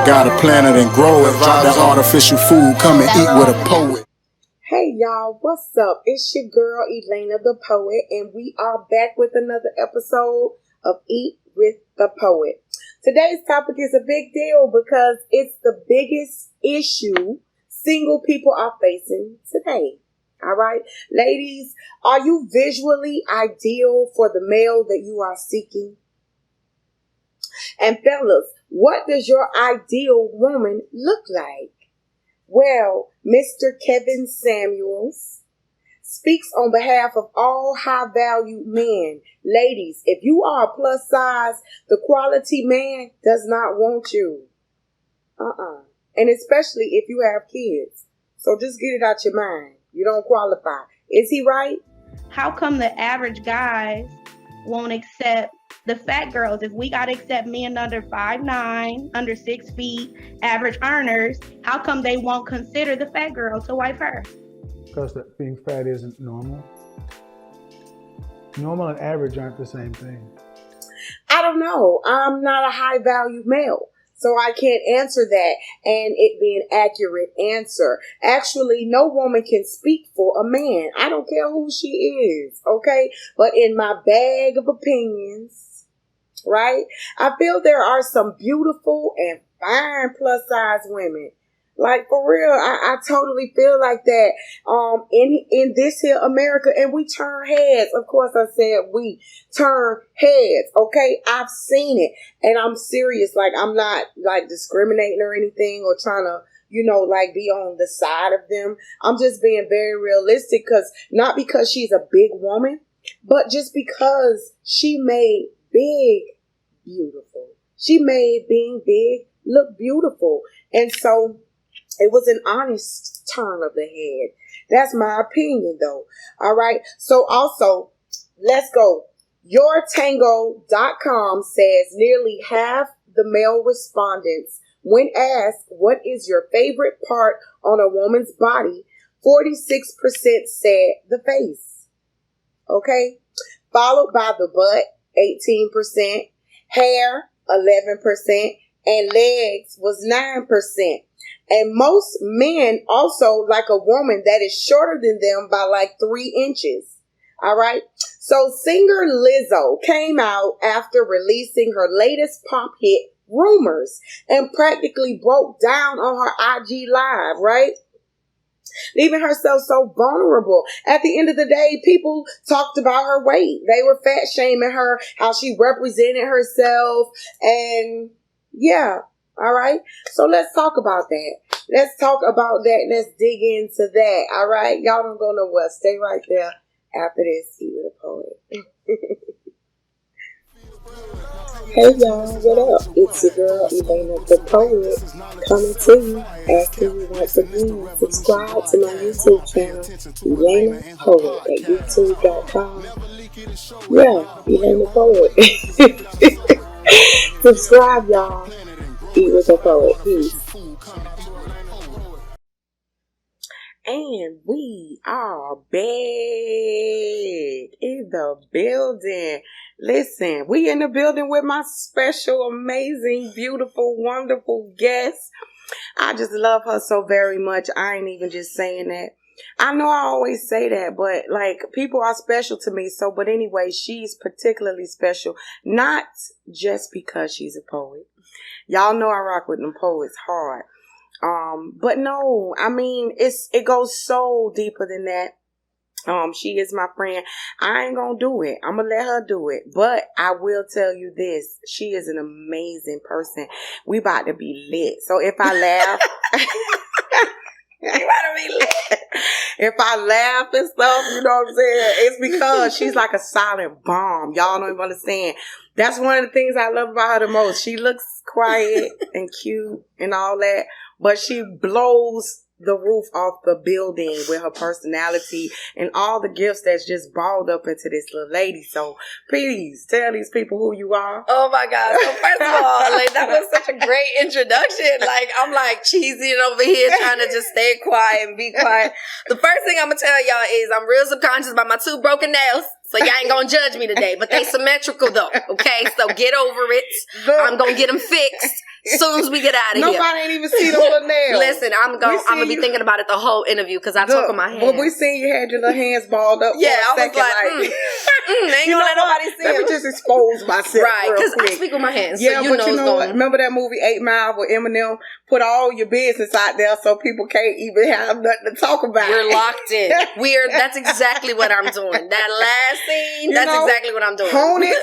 Gotta plant it and grow it. Drop that artificial food. Come and eat with a poet. Hey y'all, what's up? It's your girl Elaina the Poet, and we are back with another episode of Eat with the Poet. Today's topic is a big deal because it's the biggest issue single people are facing today. All right, ladies, are you visually ideal for the male that you are seeking? And fellas, what does your ideal woman look like? Well, Mr. Kevin Samuels speaks on behalf of all high-valued men. Ladies, if you are a plus size, the quality man does not want you. And especially if you have kids. So just get it out your mind. You don't qualify. Is he right? How come the average guys won't accept the fat girls? If we got to accept men under 5'9", under 6 feet, average earners, how come they won't consider the fat girl to wife her? Because being fat isn't normal. Normal and average aren't the same thing. I don't know. I'm not a high-value male, so I can't answer that and it be an accurate answer. Actually, no woman can speak for a man. I don't care who she is, okay? But in my bag of opinions, right, I feel there are some beautiful and fine plus-size women. Like, for real, I totally feel like that in this here America, and we turn heads. Of course, I said we turn heads, okay? I've seen it, and I'm serious. Like, I'm not, like, discriminating or anything or trying to, like, be on the side of them. I'm just being very realistic not because she's a big woman, but just because she made big beautiful. She made being big look beautiful. And so it was an honest turn of the head. That's my opinion, though. All right. So also, let's go. YourTango.com says nearly half the male respondents, when asked what is your favorite part on a woman's body, 46% said the face. Okay. Followed by the butt, 18%, hair, 11%, and legs was 9%. And most men also like a woman that is shorter than them by like 3 inches. All right. So singer Lizzo came out after releasing her latest pop hit, Rumors, and practically broke down on her IG Live, right? Leaving herself so vulnerable. At the end of the day, people talked about her weight. They were fat shaming her, how she represented herself. And yeah. All right. So let's talk about that. Let's talk about that. Let's dig into that. All right. Y'all don't go nowhere. Stay right there after this. Eat with a Poet. Hey y'all, what up? It's your girl Elaina the Poet coming to you, asking you once again, subscribe to my YouTube channel, Elaina Poet at youtube.com. Yeah, Elaina Poet. Subscribe, y'all. Eat with a Poet. Peace. And we are back in the building. Listen, we in the building with my special, amazing, beautiful, wonderful guest. I just love her so very much. I ain't even just saying that. I know I always say that, but like, people are special to me. So, but anyway, she's particularly special, not just because she's a poet. Y'all know I rock with them poets hard. But no, I mean, it goes so deeper than that. She is my friend. I ain't gonna do it. I'm gonna let her do it. But I will tell you this. She is an amazing person. We about to be lit. So if I laugh, if I laugh and stuff, you know what I'm saying? It's because she's like a silent bomb. Y'all don't even understand. That's one of the things I love about her the most. She looks quiet and cute and all that, but she blows the roof off the building with her personality and all the gifts that's just balled up into this little lady. So please tell these people who you are. Oh my God. So first of all, like, that was such a great introduction. Like, I'm like cheesing over here trying to just stay quiet and be quiet. The first thing I'm going to tell y'all is I'm real subconscious about my 2 broken nails. So y'all ain't going to judge me today, but they symmetrical though. Okay. So get over it. I'm going to get them fixed. soon as we get out of here. Nobody ain't even see the little nails. Listen, I'm gonna be thinking about it the whole interview because I talk with my hands. Well, we seen you had your little hands balled up. Yeah, for a I was second, like, ain't gonna let nobody see Let him. me just expose myself, Right? Because I quick. speak with my hands. Yeah, so you but know you what's know going what? on. Remember that movie 8 Mile where Eminem put all your business out there so people can't even have nothing to talk about? We're locked in. That's exactly what I'm doing. That last scene, that's exactly what I'm doing. Hone it.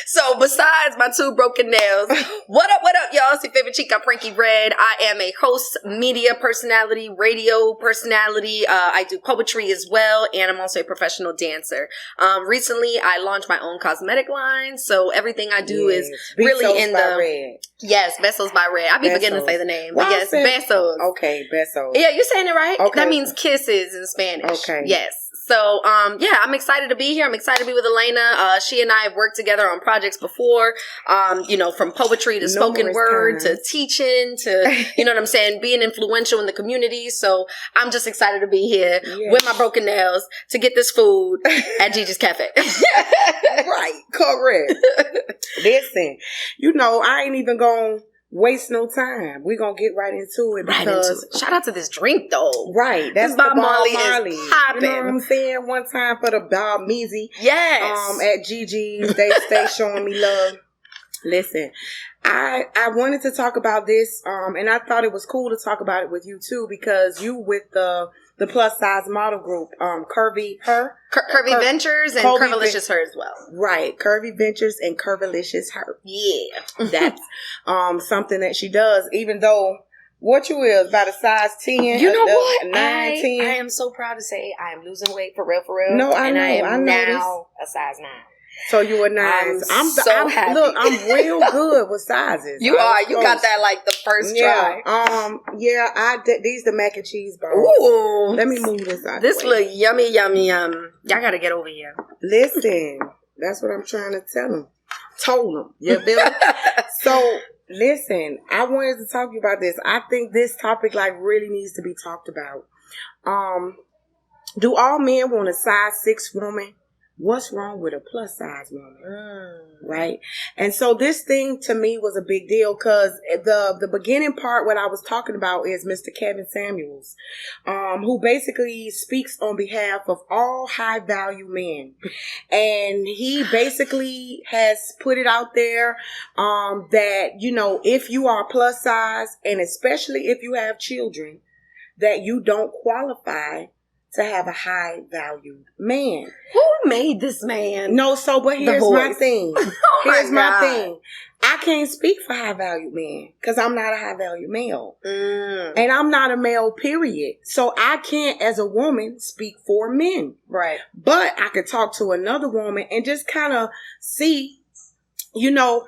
So besides my 2 broken nails, what up, y'all? It's your favorite chica, Frankie Red. I am a host, media personality, radio personality. I do poetry as well, and I'm also a professional dancer. Recently, I launched my own cosmetic line, so everything I do is really in the... Red. Yes, Besos by Red. I be forgetting to say the name, but yes, Besos. Okay, Besos. Yeah, you're saying it right. Okay. That means kisses in Spanish. Okay. Yes. So, yeah, I'm excited to be here. I'm excited to be with Elaina. She and I have worked together on projects before, from poetry to spoken word to teaching to, you know what I'm saying, being influential in the community. So I'm just excited to be here with my broken nails to get this food at Gigi's Cafe. Right. Correct. Listen, I ain't even going to waste no time. We're going to get right into it. Shout out to this drink, though. Right. That's Bob the Marley Marley. is popping. You know what I'm saying? One time for the Bob Measy. Yes. At Gigi's. They stay showing me love. Listen, I wanted to talk about this, and I thought it was cool to talk about it with you, too, because you with the plus size model group, Curvy Ventures and Curvilicious Her as well. Right. Curvy Ventures and Curvilicious Her. Yeah. That's something that she does, even though what you is about a size 10. You know what? 9, 10. I am so proud to say I am losing weight for real. No, I know. I am now now a size 9. So you were nice. I'm so happy. Look, I'm real good with sizes. You are. You got that like the first try. These the mac and cheese balls. Ooh. Let me move this out. This look yummy. Y'all gotta get over here. Listen, that's what I'm trying to tell them. Told them. You feel me? So listen, I wanted to talk to you about this. I think this topic really needs to be talked about. Do all men want a size 6 woman? What's wrong with a plus size woman? Right? And so this thing to me was a big deal because the beginning part, what I was talking about is Mr. Kevin Samuels, who basically speaks on behalf of all high value men. And he basically has put it out there that, if you are plus size and especially if you have children, that you don't qualify to have a high valued man. Who made this man? No, but here's my thing. Here's my God. thing. I can't speak for high valued men because I'm not a high valued male. And I'm not a male, period. So I can't, as a woman, speak for men. Right. But I could talk to another woman and just kind of see,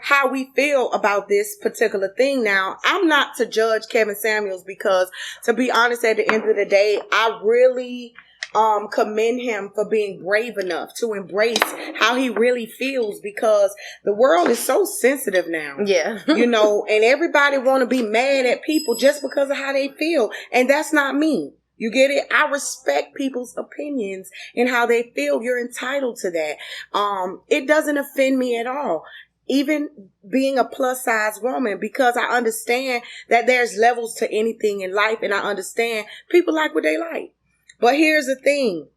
how we feel about this particular thing. Now, I'm not to judge Kevin Samuels because, to be honest, at the end of the day, I really commend him for being brave enough to embrace how he really feels because the world is so sensitive now. Yeah. And everybody want to be mad at people just because of how they feel. And that's not me. You get it? I respect people's opinions and how they feel. You're entitled to that. It doesn't offend me at all. Even being a plus size woman, because I understand that there's levels to anything in life and I understand people like what they like. But here's the thing.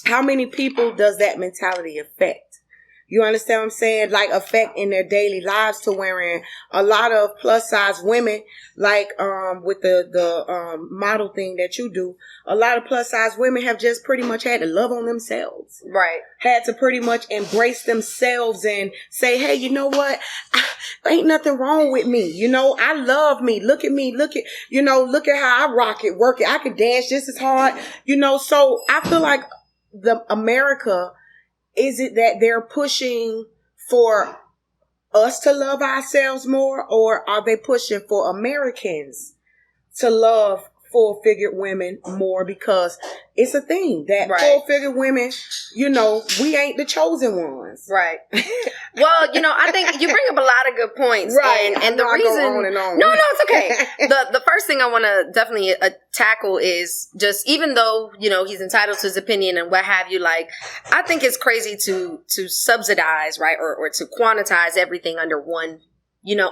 How many people does that mentality affect? You understand what I'm saying? Affect in their daily lives to wherein a lot of plus size women, with the model thing that you do, a lot of plus size women have just pretty much had to love on themselves. Right. Had to pretty much embrace themselves and say, hey, you know what? Ain't nothing wrong with me. I love me. Look at me. Look at how I rock it, work it. I can dance just as hard, so I feel like America, is it that they're pushing for us to love ourselves more, or are they pushing for Americans to love full-figured women more? Because it's a thing that full-figured women, we ain't the chosen ones. Right. Well, I think you bring up a lot of good points. Right. And the reason... Go on and on. No, it's okay. The first thing I want to definitely tackle is just, even though, he's entitled to his opinion and what have you, I think it's crazy to subsidize, right, or to quantize everything under one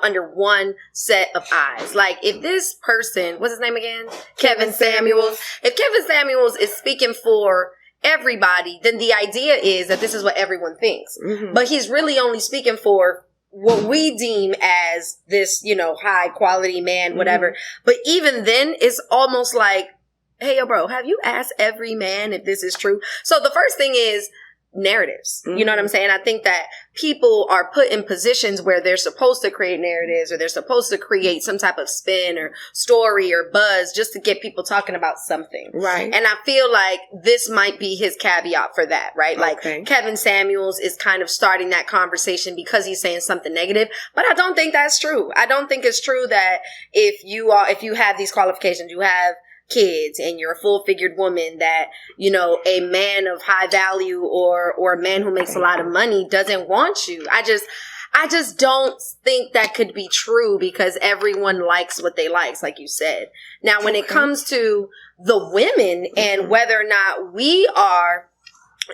under one set of eyes. Like, if this person, what's his name again? Kevin Samuels. If Kevin Samuels is speaking for everybody, then the idea is that this is what everyone thinks. Mm-hmm. But he's really only speaking for what we deem as this, high quality man, whatever. Mm-hmm. But even then, it's almost like, hey, yo, bro, have you asked every man if this is true? So the first thing is narratives. You know what I'm saying? I think that people are put in positions where they're supposed to create narratives, or they're supposed to create some type of spin or story or buzz just to get people talking about something. Right. And I feel like this might be his caveat for that, right? Okay. Like, Kevin Samuels is kind of starting that conversation because he's saying something negative, but I don't think that's true. I don't think it's true that if you have these qualifications, you have kids and you're a full-figured woman, that a man of high value or a man who makes a lot of money doesn't want you. I just don't think that could be true, because everyone likes what they like you said. Now, when it comes to the women and whether or not we are,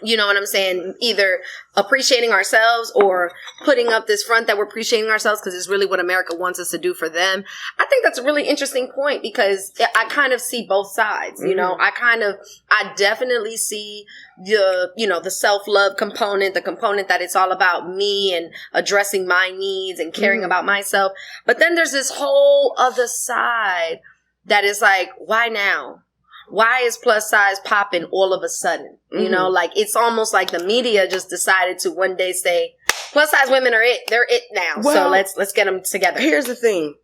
you know what I'm saying, either appreciating ourselves or putting up this front that we're appreciating ourselves because it's really what America wants us to do for them. I think that's a really interesting point, because I kind of see both sides. I definitely see the self-love component, the component that it's all about me and addressing my needs and caring about myself. But then there's this whole other side that is like, why now? Why is plus size popping all of a sudden? Like, it's almost like the media just decided to one day say, plus size women are it. They're it now. Well, so let's get them together. Here's the thing.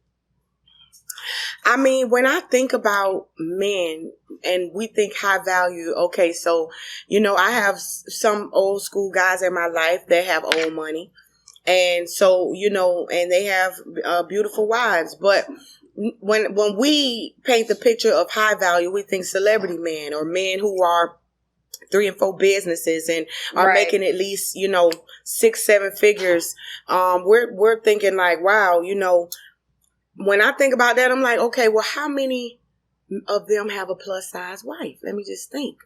I mean, when I think about men and we think high value, okay, so, I have some old school guys in my life that have old money. And so, and they have beautiful wives. But when we paint the picture of high value, we think celebrity men or men who are 3 and 4 businesses and are making at least, 6-7 figures. We're thinking like, wow, when I think about that, I'm like, okay, well, how many of them have a plus size wife? Let me just think.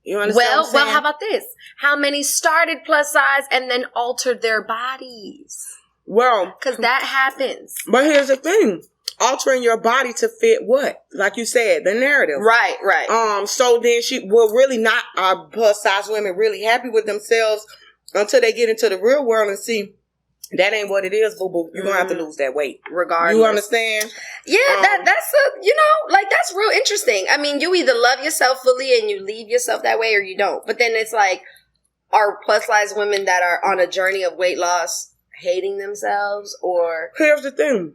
You understand? Well, how about this? How many started plus size and then altered their bodies? Well, because that happens. But here's the thing. Altering your body to fit what? Like you said, the narrative. Right. So then really not plus size women really happy with themselves until they get into the real world and see that ain't what it is, boo-boo. You're going to have to lose that weight. Regardless. You understand? Yeah, that's that's real interesting. I mean, you either love yourself fully and you leave yourself that way, or you don't. But then it's like, are plus size women that are on a journey of weight loss hating themselves? Or here's the thing.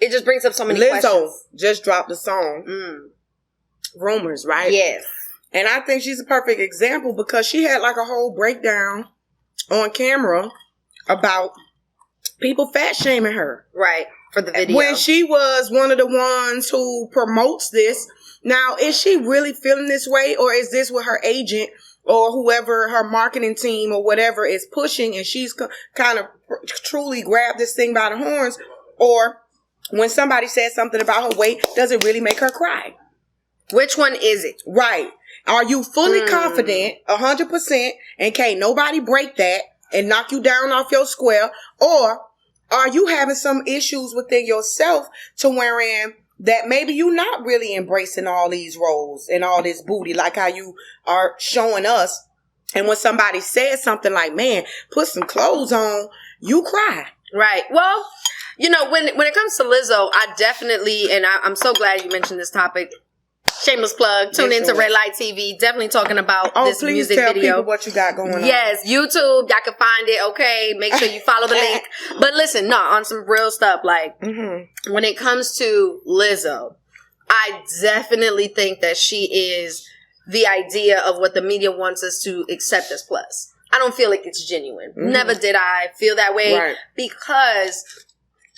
It just brings up so many questions. Lizzo just dropped a song. Rumors, right? Yes. And I think she's a perfect example, because she had like a whole breakdown on camera about people fat shaming her. Right. For the video. When she was one of the ones who promotes this. Now, is she really feeling this way, or is this what her agent or whoever her marketing team or whatever is pushing, and she's kind of truly grabbed this thing by the horns? Or when somebody says something about her weight, does it really make her cry? Which one is it? Right. Are you fully confident, 100%, and can't nobody break that and knock you down off your square? Or are you having some issues within yourself to wherein that maybe you're not really embracing all these roles and all this booty like how you are showing us? And when somebody says something like, man, put some clothes on, you cry. Right. Well, when it comes to Lizzo, I definitely, and I'm so glad you mentioned this topic. Shameless plug. Tune into Red Light TV. Definitely talking about this music video. Please tell people what you got going on. Yes, YouTube. Y'all can find it. Okay, make sure you follow the link. But listen, on some real stuff. Like, when it comes to Lizzo, I definitely think that she is the idea of what the media wants us to accept as plus. I don't feel like it's genuine. Never did I feel that way, because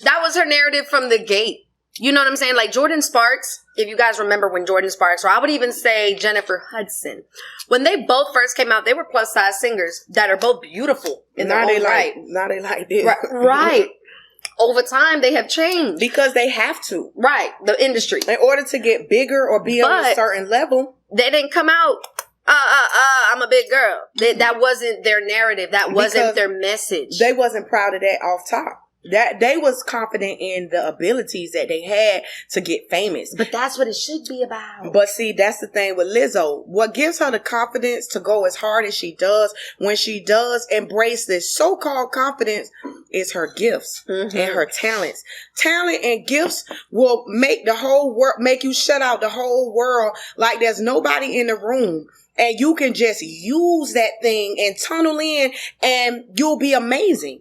that was her narrative from the gate. You know what I'm saying? Like Jordan Sparks, if you guys remember when Jordan Sparks, or I would even say Jennifer Hudson, when they both first came out, they were plus size singers that are both beautiful in their own right. Now they like this. Right. Over time, they have changed. Because they have to. Right. The industry. In order to get bigger or be on a certain level. They didn't come out, I'm a big girl. That wasn't their narrative. That wasn't their message. They wasn't proud of that off top. That they was confident in the abilities that they had to get famous. But that's what it should be about. But see, that's the thing with Lizzo. What gives her the confidence to go as hard as she does when she does embrace this so-called confidence is her gifts and her talents. Talent and gifts will make the whole world, make you shut out the whole world like there's nobody in the room. And you can just use that thing and tunnel in and you'll be amazing.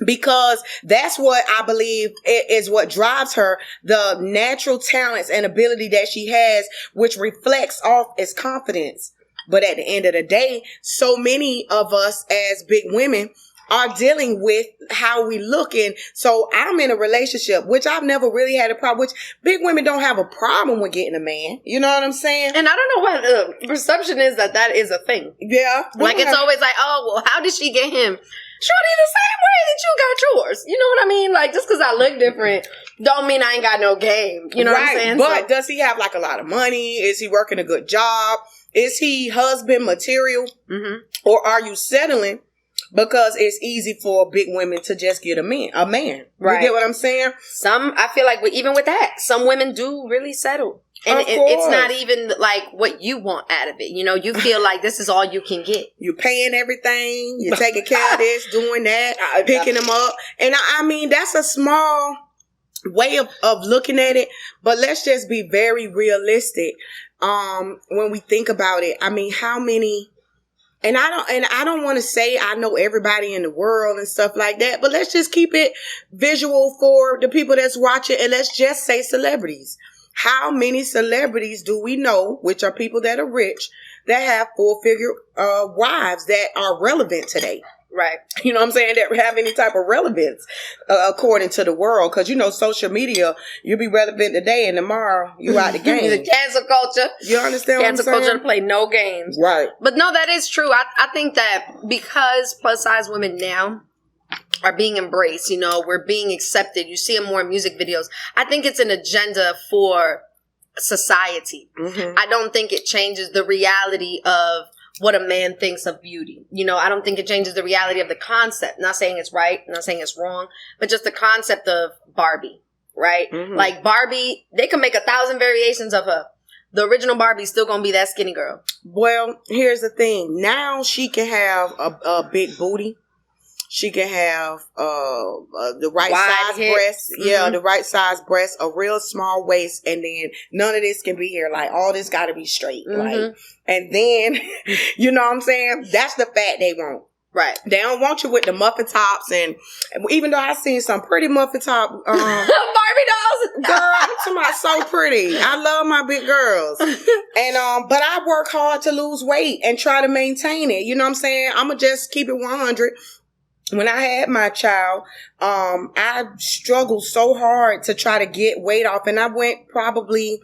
Because that's what I believe is what drives her, the natural talents and ability that she has, which reflects off as confidence. But at the end of the day, so many of us as big women are dealing with how we look. And so I'm in a relationship, which I've never really had a problem, which big women don't have a problem with getting a man. You know what I'm saying? And I don't know why the perception is that is a thing. Yeah. Like it's always like, oh, well, how did she get him? Shorty, the same way that you got yours. You know what I mean? Like, just because I look different don't mean I ain't got no game. You know what I'm saying? But does he have like a lot of money? Is he working a good job? Is he husband material? Mm-hmm. Or are you settling because it's easy for big women to just get a man? Right. You get what I'm saying? I feel like even with that, some women do really settle. And it's not even like what you want out of it. You know, you feel like this is all you can get. You're paying everything. You're taking care of this, doing that, picking them up. And I mean, that's a small way of looking at it. But let's just be very realistic. When we think about it, I mean, how many, and I don't want to say I know everybody in the world and stuff like that, but let's just keep it visual for the people that's watching. And let's just say celebrities. How many celebrities do we know, which are people that are rich, that have full-figure wives that are relevant today? Right. You know what I'm saying? That have any type of relevance according to the world. Because, you know, social media, you'll be relevant today and tomorrow you out the game. The cancel culture. You understand cancel what I'm saying? Cancel culture to play no games. Right. But no, that is true. I think that because plus-size women now are being embraced, you know, we're being accepted. You see them more in music videos. I think it's an agenda for society. Mm-hmm. I don't think it changes the reality of what a man thinks of beauty. You know, I don't think it changes the reality of the concept. Not saying it's right, not saying it's wrong, but just the concept of Barbie, right? Mm-hmm. Like Barbie, they can make 1,000 variations of her. The original Barbie's still gonna be that skinny girl. Well, here's the thing. Now she can have a big booty. She can have the right size breasts. Mm-hmm. Yeah, the right size breasts, a real small waist, and then none of this can be here. Like, all this got to be straight. Mm-hmm. Like, and then, you know what I'm saying? That's the fat they want. Right. They don't want you with the muffin tops, and even though I've seen some pretty muffin top Barbie dolls. Girl, I'm talking about so pretty. I love my big girls. And but I work hard to lose weight and try to maintain it. You know what I'm saying? I'ma just keep it 100. When I had my child, I struggled so hard to try to get weight off, and I went probably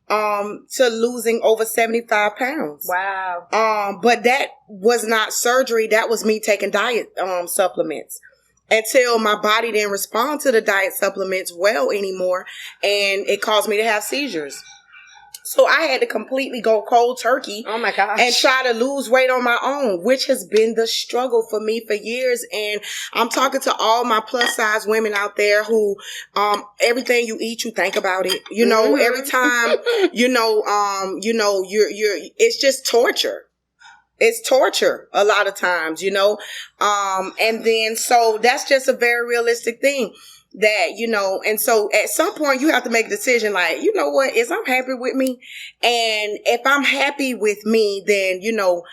to losing over 75 pounds. Wow. But that was not surgery. That was me taking diet supplements until my body didn't respond to the diet supplements well anymore, and it caused me to have seizures. So I had to completely go cold turkey. Oh my gosh. And try to lose weight on my own, which has been the struggle for me for years. And I'm talking to all my plus size women out there who, everything you eat, you think about it. You know, every time, it's just torture. It's torture a lot of times, you know. And then, so that's just a very realistic thing. That, you know, and so at some point you have to make a decision like, you know what, is I'm happy with me? And if I'm happy with me, then, you know,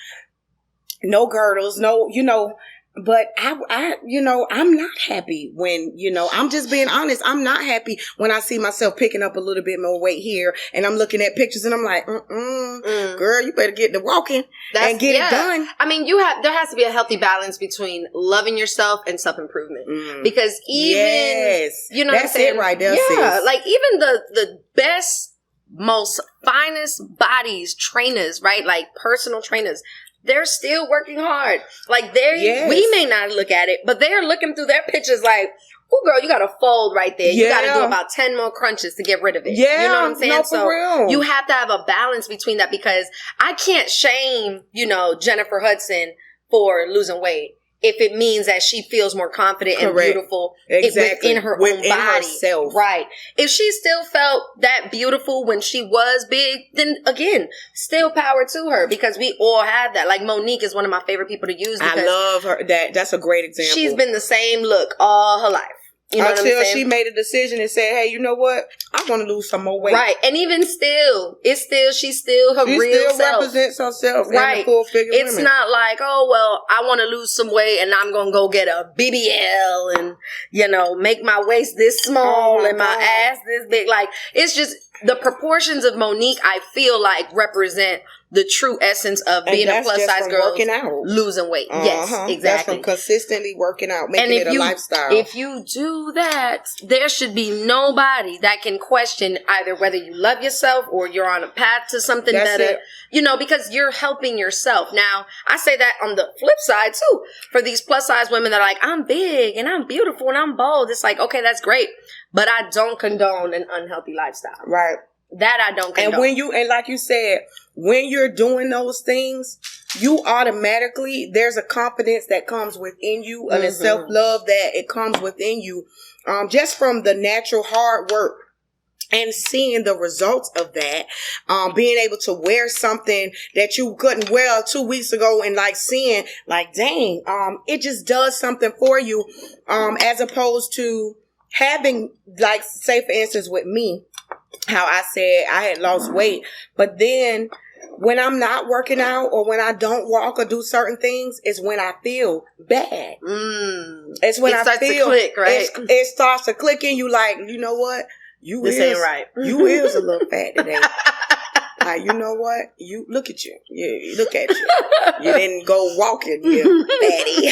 no girdles, no, you know, but I, you know, I'm not happy when, you know, I'm just being honest. I'm not happy when I see myself picking up a little bit more weight here and I'm looking at pictures and I'm like, girl, you better get to walking and get it done. I mean, there has to be a healthy balance between loving yourself and self-improvement because even, you know that's what I'm saying? It right there, yeah, sis. like even the best, most finest bodies, trainers, right? Like personal trainers, they're still working hard. Like we may not look at it, but they're looking through their pictures like, oh girl, you got to fold right there. You got to do about 10 more crunches to get rid of it. Yeah, you know what I'm saying? No, for real. You have to have a balance between that because I can't shame, you know, Jennifer Hudson for losing weight. if it means that she feels more confident and beautiful within her own body. Herself. Right. If she still felt that beautiful when she was big, then again, still power to her, because we all have that. Like Monique is one of my favorite people to use. I love her. That's a great example. She's been the same look all her life. You know Until she made a decision and said, hey, you know what? I want to lose some more weight. Right. And even still, she's still her real self. She still represents herself. Right. Full-figure it's women. not like, oh, well, I want to lose some weight and I'm going to go get a BBL and, you know, make my waist this small and my ass this big. Like, it's just the proportions of Monique, I feel like, represent the true essence of being a plus size girl, working out, losing weight. Yes, exactly. That's from consistently working out, making it a lifestyle. If you do that, there should be nobody that can question either whether you love yourself or you're on a path to something better. You know, because you're helping yourself. Now, I say that on the flip side too. For these plus size women that are like, I'm big and I'm beautiful and I'm bold. It's like, okay, that's great, but I don't condone an unhealthy lifestyle. Right. That I don't condone. And like you said, when you're doing those things, you automatically, there's a confidence that comes within you and a self-love that it comes within you, just from the natural hard work and seeing the results of that, being able to wear something that you couldn't wear 2 weeks ago and like seeing like, dang, it just does something for you, as opposed to having, like, say for instance with me, how I said I had lost weight, but then when I'm not working out or when I don't walk or do certain things, is when I feel bad. It's when I feel to click, right? It starts to click in you, like, you know what? This ain't right. You is a little fat today. Like, you know what? You look at you. Yeah, look at you. You didn't go walking, you fatty.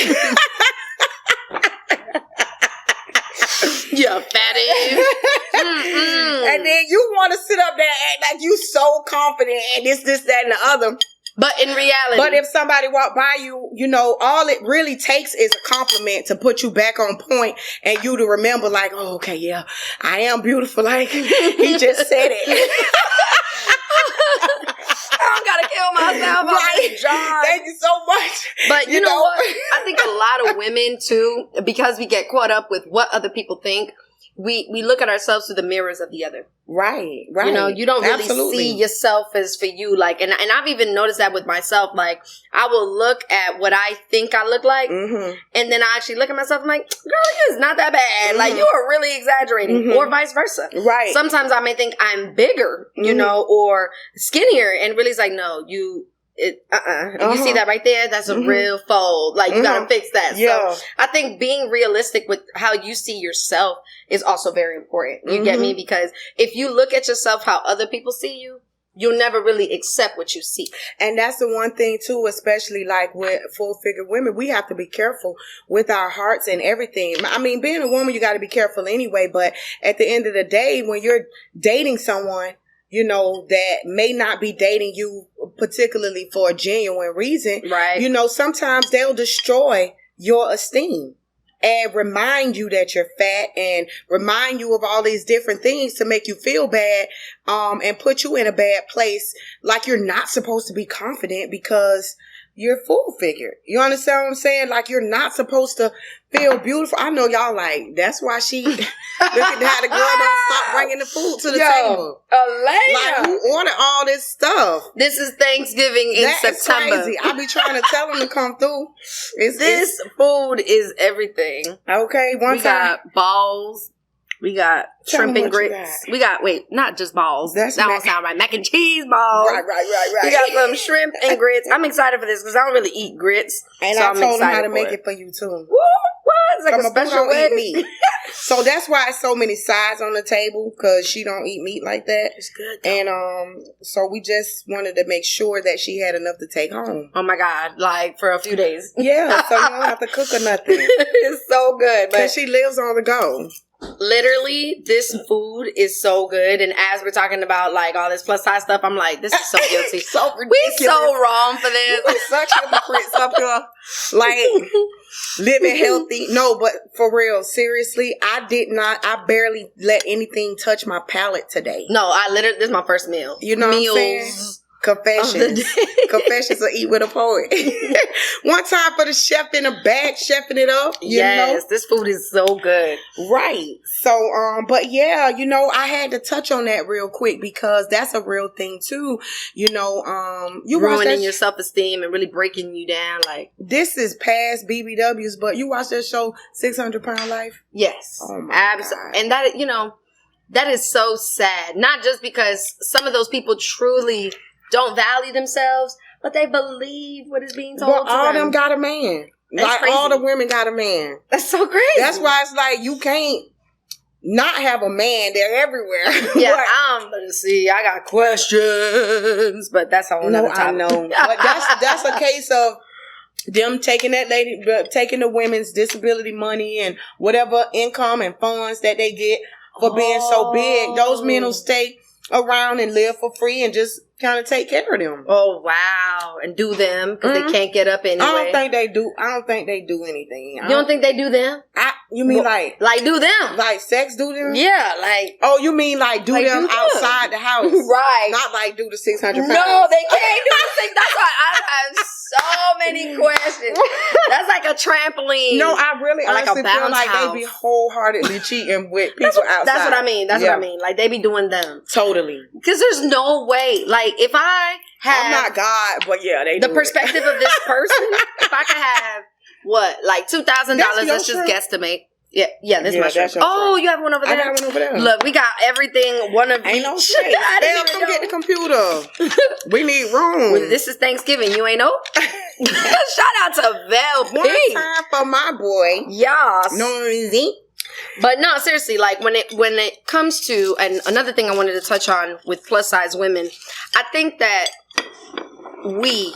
You fatty. And then you want to sit up there and act like you so confident and this, that, and the other. But in reality. But if somebody walk by you, you know, all it really takes is a compliment to put you back on point and you to remember like, oh, okay, yeah, I am beautiful. Like he just said it. I don't gotta kill myself. Right. John. Thank you so much. But you know what? I think a lot of women too, because we get caught up with what other people think, we look at ourselves through the mirrors of the other. Right. You know, you don't really see yourself as for you. Like, and I've even noticed that with myself. Like, I will look at what I think I look like, and then I actually look at myself and I'm like, girl, it's not that bad. Like, you are really exaggerating, or vice versa. Right. Sometimes I may think I'm bigger, you know, or skinnier, and really it's like, no, you see that right there? That's a real fold. Like, you gotta fix that. Yeah. So I think being realistic with how you see yourself is also very important. You get me? Because if you look at yourself how other people see you, you'll never really accept what you see. And that's the one thing too, especially like with full figure women, we have to be careful with our hearts and everything. I mean, being a woman, you got to be careful anyway, but at the end of the day, when you're dating someone, you know, that may not be dating you particularly for a genuine reason, right? You know, sometimes they'll destroy your esteem and remind you that you're fat and remind you of all these different things to make you feel bad, and put you in a bad place, like you're not supposed to be confident because you're full figure. You understand what I'm saying? Like, you're not supposed to feel beautiful. I know y'all like, that's why she look at how the girl don't stop bringing the food to the table. Elaina. Like, who ordered all this stuff? This is Thanksgiving in September. Crazy. I be trying to tell them to come through. This food is everything. Okay, we got balls. We got shrimp and grits. We got, not just balls. That don't sound right. Mac and cheese balls. Right. We got some shrimp and grits. I'm excited for this because I don't really eat grits. And so I told them how to make it for you too. What? It's like a special way. Meat. So that's why it's so many sides on the table, because she don't eat meat like that. It's good. And so we just wanted to make sure that she had enough to take home. Oh my God. Like for a few days. Yeah. So you don't have to cook or nothing. It's so good. Because she lives on the go. Literally, this food is so good. And as we're talking about like all this plus size stuff, I'm like, this is so guilty. So ridiculous. We so wrong for this. We're such hypocrites up here. Like, living healthy. No, but for real, seriously, I barely let anything touch my palate today. No, this is my first meal. You know Meals. what I'm saying? Confessions. Confessions of Eat with a Poet. One time for the chef in the back, chefing it up. You know? This food is so good. Right. So, but yeah, you know, I had to touch on that real quick because that's a real thing too. You know, you ruining your self-esteem and really breaking you down. Like, this is past BBWs, but you watch that show 600 Pound Life? Yes. Oh my absolutely. God. And that, you know, that is so sad. Not just because some of those people truly don't value themselves, but they believe what is being told but to all them. them got a man. That's like crazy. all the women got a man. That's so crazy. That's why it's like you can't not have a man. They're everywhere. Yeah, I got questions, but that's a whole nother topic. I know. But that's a case of them taking taking the women's disability money and whatever income and funds that they get for being so big. Those men will stay around and live for free and just kind of take care of them. Oh wow, and do them because they can't get up anyway. I don't think they do anything. You don't think they do them? You mean like do them? Like sex do them? Yeah, like. Oh, you mean like do them outside the house? Right. Not like do the 600 pounds. No, they can't do the thing. That's why I have so many questions. That's like a trampoline. No, I really like honestly a bounce feel like house. they be wholeheartedly cheating with people outside. That's what I mean. That's what I mean. Like they be doing them. Totally. Because there's no way. Like if I have I'm not God, but yeah, they the do perspective of this person, if I could have like $2,000, let's just guesstimate. Yeah, this is my shirt. Oh, you have one over there? I got one over there. Look, we got everything. One of ain't no each. space. Damn, come get the computer. We need room. Well, this is Thanksgiving. You ain't know? Shout out to Vel P. One time for my boy. Yes. Noisy. But no, seriously, like when it comes to, and another thing I wanted to touch on with plus size women, I think that we,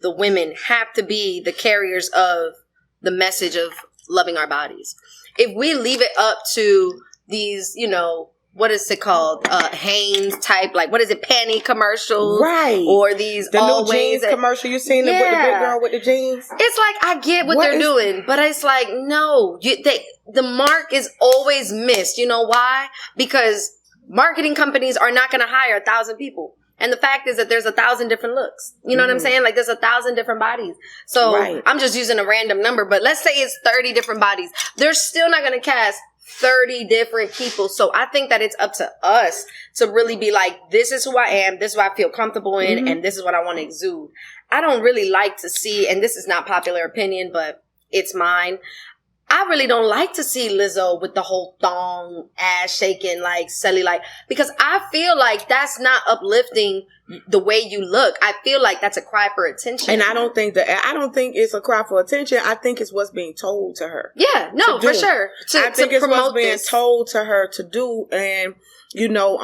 the women, have to be the carriers of the message of loving our bodies. If we leave it up to these, you know, what is it called? Hanes type, like what is it? Panty commercials, right? Or these the new jeans commercial. You seen the big girl with the jeans? It's like I get what they're doing, but it's like no, the mark is always missed. You know why? Because marketing companies are not going to hire 1,000 people. And the fact is that there's 1,000 different looks. You know what I'm saying? Like there's 1,000 different bodies. So I'm just using a random number, but let's say it's 30 different bodies. They're still not going to cast 30 different people. So I think that it's up to us to really be like, this is who I am. This is what I feel comfortable in. And this is what I want to exude. I don't really like to see, and this is not popular opinion, but it's mine. I really don't like to see Lizzo with the whole thong, ass shaking, like cellulite, because I feel like that's not uplifting the way you look. I feel like that's a cry for attention. And I don't think it's a cry for attention. I think it's what's being told to her. Yeah, no, for sure. I think it's what's being told to her to do. And, you know,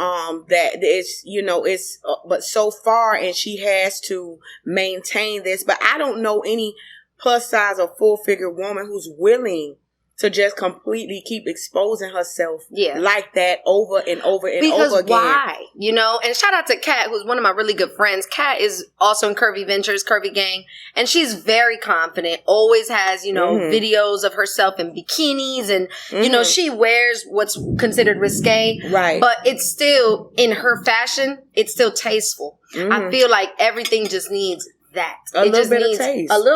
that it's, you know, it's, but so far, and she has to maintain this, but I don't know any plus size or full figure woman who's willing to just completely keep exposing herself like that over and over and over again. Why? You know, and shout out to Kat, who's one of my really good friends. Kat is also in Curvy Ventures, Curvy Gang, and she's very confident, always has, you know, videos of herself in bikinis and, you know, she wears what's considered risque. Right. But it's still, in her fashion, it's still tasteful. I feel like everything just needs that. A little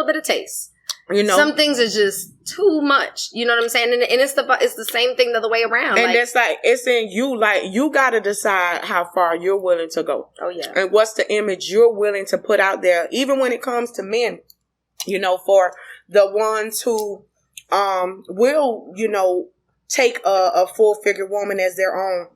bit of taste. You know, some things are just too much. You know what I'm saying? And it's the same thing the other way around. And it's like, it's in you. Like, you got to decide how far you're willing to go. Oh, yeah. And what's the image you're willing to put out there, even when it comes to men. You know, for the ones who will, you know, take a full figure woman as their own.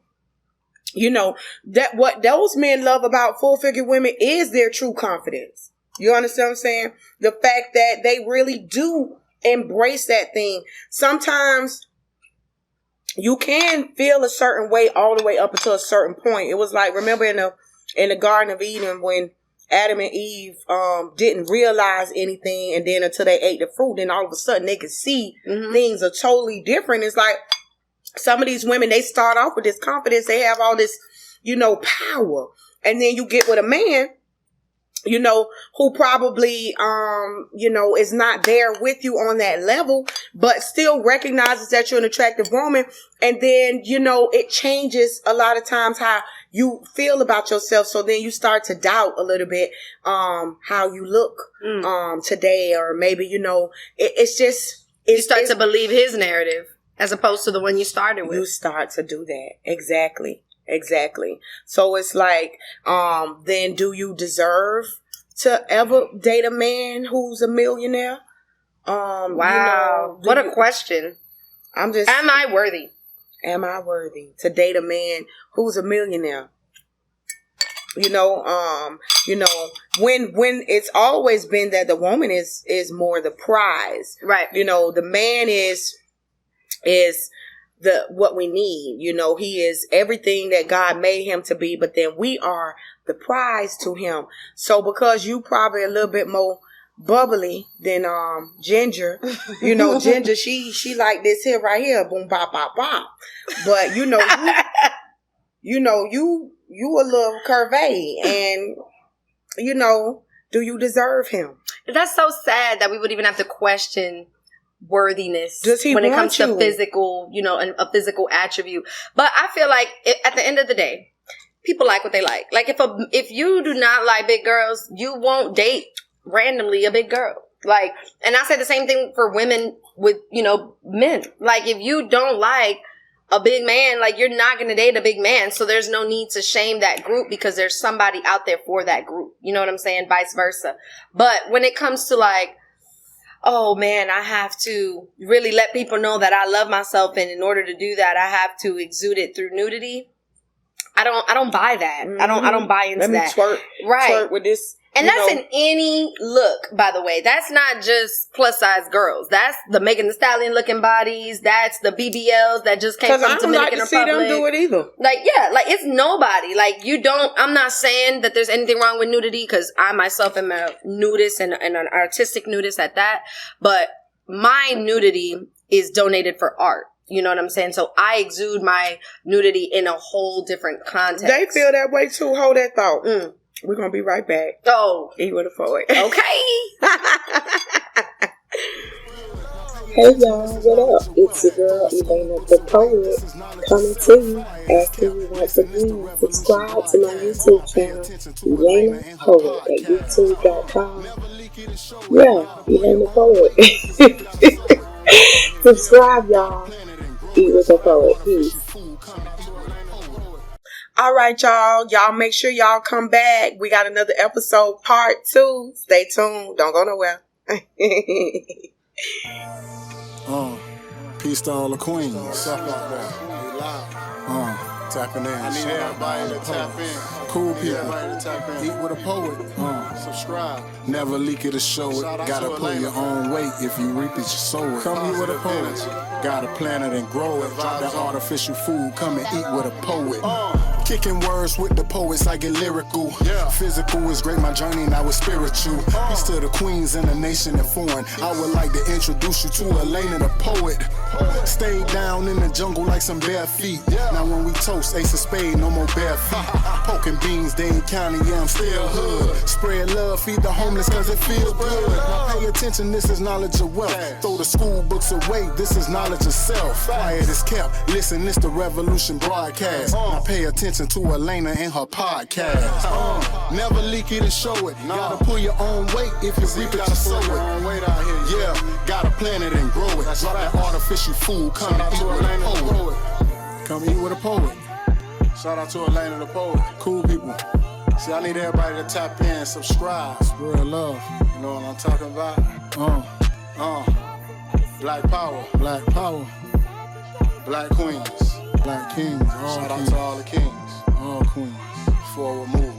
You know, that what those men love about full figure women is their true confidence. You understand what I'm saying? The fact that they really do embrace that thing. Sometimes you can feel a certain way all the way up until a certain point. It was like, remember in the Garden of Eden when Adam and Eve didn't realize anything, and then until they ate the fruit, then all of a sudden they could see things are totally different. It's like some of these women, they start off with this confidence. They have all this, you know, power. And then you get with a man, you know, who probably, you know, is not there with you on that level, but still recognizes that you're an attractive woman. And then, you know, it changes a lot of times how you feel about yourself. So then you start to doubt a little bit, how you look, today, or maybe, you know, it's just, you start to believe his narrative as opposed to the one you started with. You start to do that. Exactly. So it's like, then do you deserve to ever date a man who's a millionaire? Wow. You know, what a question. Am I worthy? Am I worthy to date a man who's a millionaire? You know, when it's always been that the woman is more the prize. Right. You know, the man is what we need. You know, he is everything that God made him to be, but then we are the prize to him. So because you probably a little bit more bubbly than Ginger, you know, Ginger, she like this here right here, boom bop bop bop. But you know, you a little curvy, and you know, do you deserve him? That's so sad that we would even have to question worthiness when it comes to physical, you know, a physical attribute. But I feel like at the end of the day, people like what they like. Like if you do not like big girls, you won't date randomly a big girl. Like, and I say the same thing for women with, you know, men. Like, if you don't like a big man, like, you're not going to date a big man. So there's no need to shame that group because there's somebody out there for that group. You know what I'm saying? Vice versa. But when it comes to like, oh man, I have to really let people know that I love myself, and in order to do that, I have to exude it through nudity. I don't buy that. I don't buy into that. Twerk with this. And that's in any look, by the way. That's not just plus size girls. That's the Megan Thee Stallion looking bodies. That's the BBLs that just came from Dominican Republic. Because I don't like to see them do it either. Like, yeah, like it's nobody. Like I'm not saying that there's anything wrong with nudity, because I myself am a nudist and an artistic nudist at that. But my nudity is donated for art. You know what I'm saying? So I exude my nudity in a whole different context. They feel that way too. Hold that thought. We're going to be right back. Oh. E with a poet. Okay. Hey y'all, what up? It's your girl, Elaina the Poet, coming to you, asking you once again, subscribe to my YouTube channel, Elaina Poet, at youtube.com. Yeah, Elaina Poet. Subscribe, y'all. E with a Poet. Peace. All right, y'all. Y'all make sure y'all come back. We got another episode, part 2. Stay tuned. Don't go nowhere. Peace to all the queens. Tapping in. I need everybody to tap in. Cool people. Eat with a poet. Subscribe. Never leak it or show it. Gotta pull your own weight. If you reap it, you sow it. Come eat with a poet. Gotta plant it and grow it. Drop that artificial food. Come and eat with a poet. Kicking words with the poets, I get lyrical. Physical is great, my journey now is spiritual. Peace to the queens in the nation and foreign. I would like to introduce you to Elaina the Poet. Stayed down in the jungle like some bare feet. Now when we toast, ace of spade, no more bare feet. Poking beans, Dade County, yeah, I'm still hood. Spread love, feed the homeless cause it feels good. Now pay attention, this is knowledge of wealth. Throw the school books away, this is knowledge of self. Quiet is kept, listen, this the Revolution broadcast. Now pay attention to Elaina and her podcast. Never leak it and show it. Gotta pull your own weight if you reap it, you sow it. Yeah, gotta plant it and grow it. Drop that artificial food, come and eat with a poet. Come eat with a poet. Shout out to Elaina the Poet. Cool people. See, I need everybody to tap in, subscribe. Spread love. You know what I'm talking about? Black power. Black power. Black queens. Black kings. All Shout kings. Out to all the kings. All queens. Forward move.